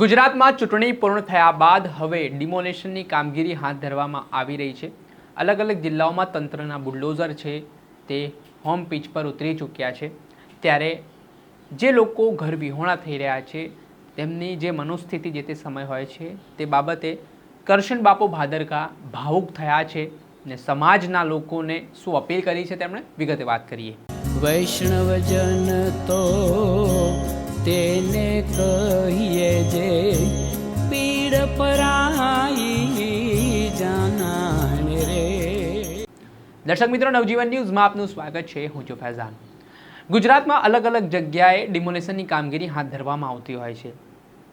ગુજરાતમાં ચૂંટણી પૂર્ણ થયા બાદ હવે ડિમોલેશનની કામગીરી હાથ ધરવામાં આવી રહી છે. અલગ અલગ જિલ્લાઓમાં તંત્રના બુલડોઝર છે તે હોમ પીચ પર ઉતરી ચૂક્યા છે. ત્યારે જે લોકો ઘર વિહોણા થઈ રહ્યા છે તેમની જે મનોસ્થિતિ જે તે સમય હોય છે તે બાબતે કરશન બાપુ ભાદરકા ભાવુક થયા છે ને સમાજના લોકોને શું અપીલ કરી છે તેમણે વિગતે વાત કરીએ. વૈષ્ણવજન તો તેને કહીએ જે પીડ પરાઈ જાનાને રે. દર્શક મિત્રો, નવજીવન ન્યૂઝમાં આપનું સ્વાગત છે. હું છું ફૈઝાન. ગુજરાતમાં અલગ અલગ જગ્યાએ ડિમોલેશનની કામગીરી હાથ ધરવામાં આવતી હોય છે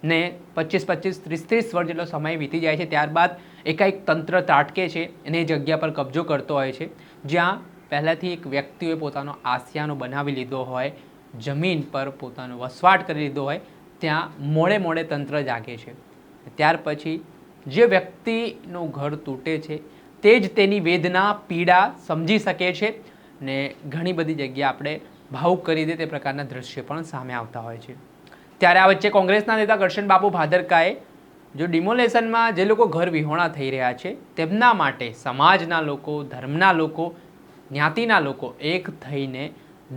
ને 25-25, 30-30 વર્ષ જેટલો સમય વીતી જાય છે. ત્યારબાદ એકાએક તંત્ર ત્રાટકે છે અને એ જગ્યા પર કબજો કરતો હોય છે. જ્યાં પહેલાંથી એક વ્યક્તિએ પોતાનો આસિયાનો બનાવી લીધો હોય, જમીન પર પોતાનો વસવાટ કરી લીધો હોય, ત્યાં મોડે મોડે તંત્ર જાગે છે. ત્યાર પછી જે વ્યક્તિનું ઘર તૂટે છે તે જ તેની વેદના પીડા સમજી શકે છે ને ઘણી બધી જગ્યા આપણે ભાવુક કરી દે તે પ્રકારના દ્રશ્ય પણ સામે આવતા હોય છે. ત્યારે આ વચ્ચે કોંગ્રેસના નેતા કરશન બાપુ ભાદરકાએ જો ડિમોલેશનમાં જે લોકો ઘર વિહોણા થઈ રહ્યા છે તેમના માટે સમાજના લોકો, ધર્મના લોકો, જ્ઞાતિના લોકો એક થઈને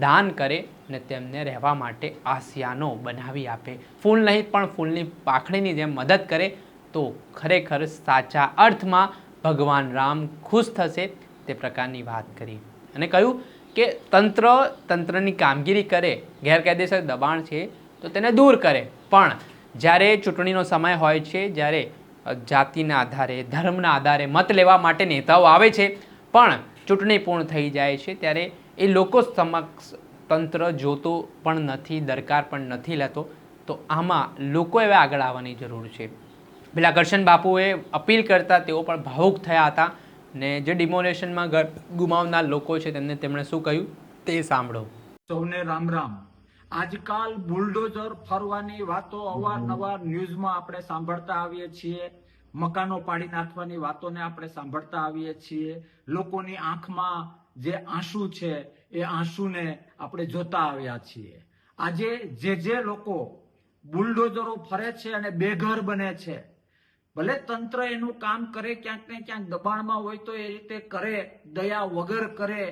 દાન કરે ને તેમને રહેવા માટે આસિયાનો બનાવી આપે. ફૂલ નહીં પણ ફૂલની પાંખડીની જેમ મદદ કરે તો ખરેખર સાચા અર્થમાં ભગવાન રામ ખુશ થશે તે પ્રકારની વાત કરી અને કહ્યું કે તંત્રની કામગીરી કરે, ગેરકાયદેસર દબાણ છે તો તેને દૂર કરે, પણ જ્યારે ચૂંટણીનો સમય હોય છે, જ્યારે જાતિના આધારે, ધર્મના આધારે મત લેવા માટે નેતાઓ આવે છે, પણ ચૂંટણી પૂર્ણ થઈ જાય છે ત્યારે એ લોકો સમક્ષ તંત્ર જોતું પણ નથી, દરકાર પણ નથી લેતો. તો આમાં લોકો એવા આગળ આવવાની જરૂર છે. પેલા કરશન બાપુએ અપીલ કરતા તેઓ પણ ભાવુક થયા હતા ને જે ડિમોલેશનમાં ઘર ગુમાવનાર લોકો છે તેમણે શું કહ્યું તે સાંભળો. સૌને રામ રામ. આજકાલ બુલડોઝર ફરવાની વાતો અવારનવાર ન્યૂઝમાં આપણે સાંભળતા આવીએ છીએ. મકાનો પાડી નાખવાની વાતોને આપણે સાંભળતા આવીએ છીએ. લોકોની આંખમાં જે આંસુ છે એ આંસુને આપણે જોતા આવ્યા છીએ. આજે જે લોકો બુલડોઝરો ફરે છે અને બેઘર બને છે, ભલે તંત્ર એનું કામ કરે, ક્યાંક ને ક્યાંક દબાણમાં હોય તો એ રીતે કરે, દયા વગર કરે,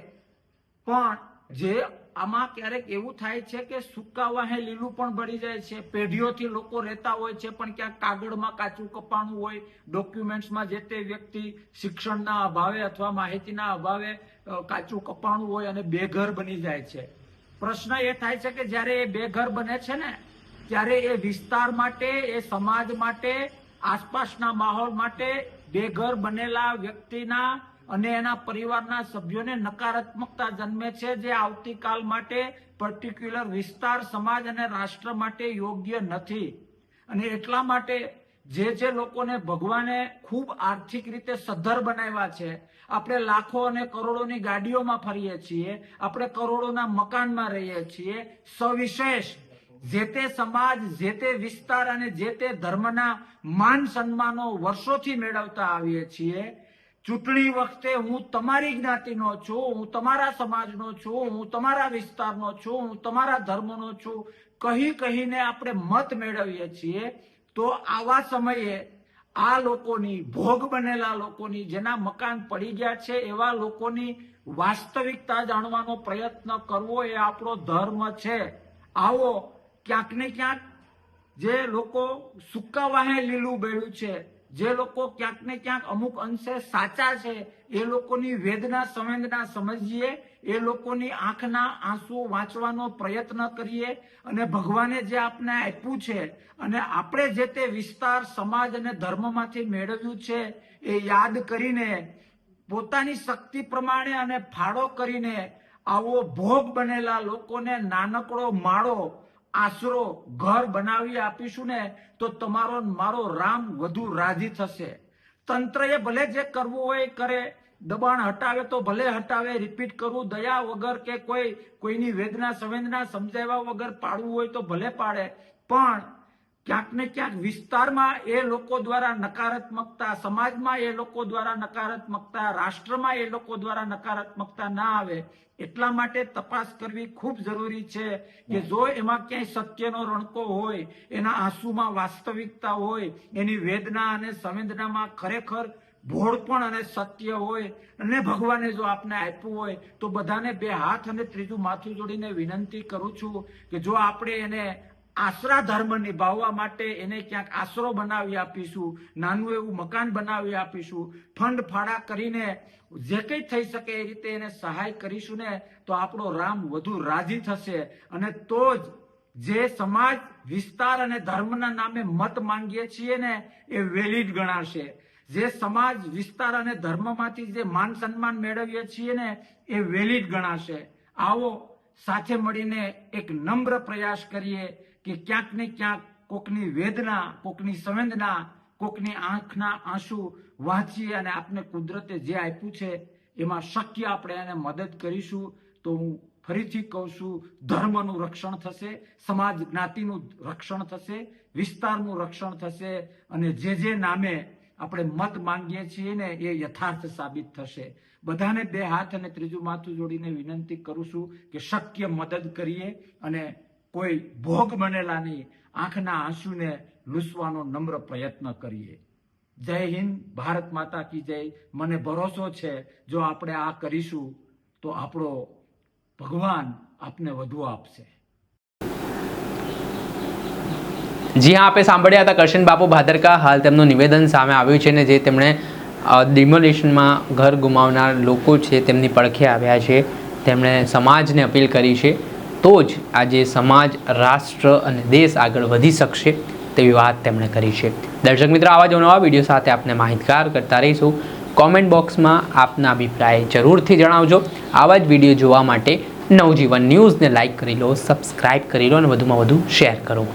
પણ જે આમાં ક્યારેક એવું થાય છે કે સૂકા વાહે લીલું પણ ભળી જાય છે. પેઢીઓથી લોકો રહેતા હોય છે પણ ક્યાંક કાગળમાં કાચું કપાણું હોય, ડોક્યુમેન્ટ્સમાં જે તે વ્યક્તિ શિક્ષણના અભાવે અથવા માહિતીના અભાવે કાચું કપાણું હોય અને બેઘર બની જાય છે. પ્રશ્ન એ થાય છે કે જ્યારે એ બેઘર બને છે ને ત્યારે એ વિસ્તાર માટે, એ સમાજ માટે, આસપાસના માહોલ માટે બેઘર બનેલા વ્યક્તિના અને એના પરિવારના સભ્યોને નકારાત્મકતા જન્મે છે, જે આવતીકાલ માટે, પર્ટિક્યુલર વિસ્તાર, સમાજ અને રાષ્ટ્ર માટે યોગ્ય નથી. અને એટલા માટે જે લોકોને ભગવાને ખૂબ આર્થિક રીતે સદ્ધર બનાવ્યા છે, આપણે લાખો અને કરોડોની ગાડીઓમાં ફરીએ છીએ, આપણે કરોડોના મકાનમાં રહીએ છીએ, સવિશેષ જે તે સમાજ, જે તે વિસ્તાર અને જે તે ધર્મના માન સન્માનો વર્ષોથી મેળવતા આવીએ છીએ. ચૂંટણી વખતે હું તમારી જ્ઞાતિનો છું, હું તમારા સમાજનો છું, હું તમારા વિસ્તારનો છું, હું તમારા ધર્મનો છું કહીને આપણે મત મેળવીએ છીએ. તો આવા સમયે આ લોકોની, ભોગ બનેલા લોકોની, જેના મકાન પડી ગયા છે એવા લોકોની વાસ્તવિકતા જાણવાનો પ્રયત્ન કરવો એ આપણો ધર્મ છે. આવો ક્યાંક ને ક્યાંક જે લોકો સૂકા વાહે લીલું બેડું છે, જે લોકો ક્યાંક ને ક્યાંક અમુક અંશે સાચા છે, એ લોકોની વેદના સંવેદના સમજીએ, એ લોકોની આંખના આંસુ વાંચવાનો પ્રયત્ન કરીએ અને ભગવાને જે આપને આપ્યું છે અને આપણે જે તે વિસ્તાર, સમાજ અને ધર્મમાંથી મેળવ્યું છે એ યાદ કરીને પોતાની શક્તિ પ્રમાણે અને ફાળો કરીને આવો ભોગ બનેલા લોકોને નાનકડો માળો, આશરો, ઘર બનાવી આપીશું ને તો તમારો મારો રામ વધુ રાજી થશે. તંત્રએ ભલે જે કરવું હોય કરે, દબાણ હટાવે તો ભલે હટાવે, રિપીટ કરવું દયા વગર કે કોઈની વેદના સંવેદના સમજાવ્યા વગર પાડવું હોય તો ભલે પાડે, પણ ક્યાંક ને ક્યાંક વિસ્તારમાં એ લોકો દ્વારા નકારાત્મકતા, સમાજમાં એ લોકો દ્વારા નકારાત્મકતા, રાષ્ટ્રમાં એ લોકો દ્વારા નકારાત્મકતા ના આવે એટલા માટે તપાસ કરવી ખૂબ જરૂરી છે કે જો એમાં ક્યાંય સત્યનો રણકો હોય, એના આંસુમાં વાસ્તવિકતા હોય, એની વેદના અને સંવેદનામાં ખરેખર ભોળપણ અને સત્ય હોય અને ભગવાને જો આપને આપ્યું હોય તો બધાને બે હાથ અને ત્રીજું માથું જોડીને વિનંતી કરું છું કે જો આપણે એને આશરા ધર્મ નિભાવવા માટે એને ક્યાંક આશરો બનાવી આપીશું, નાનું એવું મકાન બનાવી આપીશું, ફંડ ફાળા કરીને જે કંઈ થઈ શકે એ રીતે એને સહાય કરીશું ને તો આપણો રામ વધુ રાજી થશે અને તો જ જે સમાજ, વિસ્તાર અને ધર્મના નામે મત માંગીએ છીએ ને એ વેલિડ ગણાશે. જે સમાજ, વિસ્તાર અને ધર્મમાંથી જે માન સન્માન મેળવીએ છીએ ને એ વેલિડ ગણાશે. આવો સાથે મળીને એક નમ્ર પ્રયાસ કરીએ કે ક્યાંક ને ક્યાંક કોકની વેદના, કોકની સંવેદના, કોકની આંખના આંસુ વાંચીએ અને આપને કુદરતે જે આપ્યું છે એમાં શક્ય આપણે એને મદદ કરીશું તો હું ફરીથી કહું છું, ધર્મનું રક્ષણ થશે, સમાજ જ્ઞાતિનું રક્ષણ થશે, વિસ્તારનું રક્ષણ થશે અને જે નામે આપણે મત માંગીએ છીએ ને એ યથાર્થ સાબિત થશે. બધાને બે હાથ અને ત્રીજું માથું જોડીને વિનંતી કરું છું કે શક્ય મદદ કરીએ અને કોઈ ભોગ બનેલાની આંખના આંસુને લૂસવાનો નમ્ર પ્રયત્ન કરીએ. જય હિન્દ, ભારત માતા કી જય. મને ભરોસો છે જો આપણે આ કરીશું તો આપણો ભગવાન આપને વધુ આપશે. જી હા, આપે સાંભળ્યા હતા કરશન બાપુ ભાદરકા. હાલ તેમનું નિવેદન સામે આવ્યું છે ને જે તેમણે ડિમોલિશનમાં ઘર ગુમાવનાર લોકો છે તેમની પડખે આવ્યા છે. તેમણે સમાજને અપીલ કરી છે તો જ આજે સમાજ, રાષ્ટ્ર અને દેશ આગળ વધી શકશે તેવી વાત તેમણે કરી છે. દર્શક મિત્રો, આવા જ નવા વિડીયો સાથે આપને માહિતગાર કરતા રહીશું. કોમેન્ટ બોક્સમાં આપના અભિપ્રાય જરૂરથી જણાવજો. આવા જ વિડીયો જોવા માટે નવજીવન ન્યૂઝને લાઇક કરી લો, સબસ્ક્રાઇબ કરી લો અને વધુમાં વધુ શેર કરો.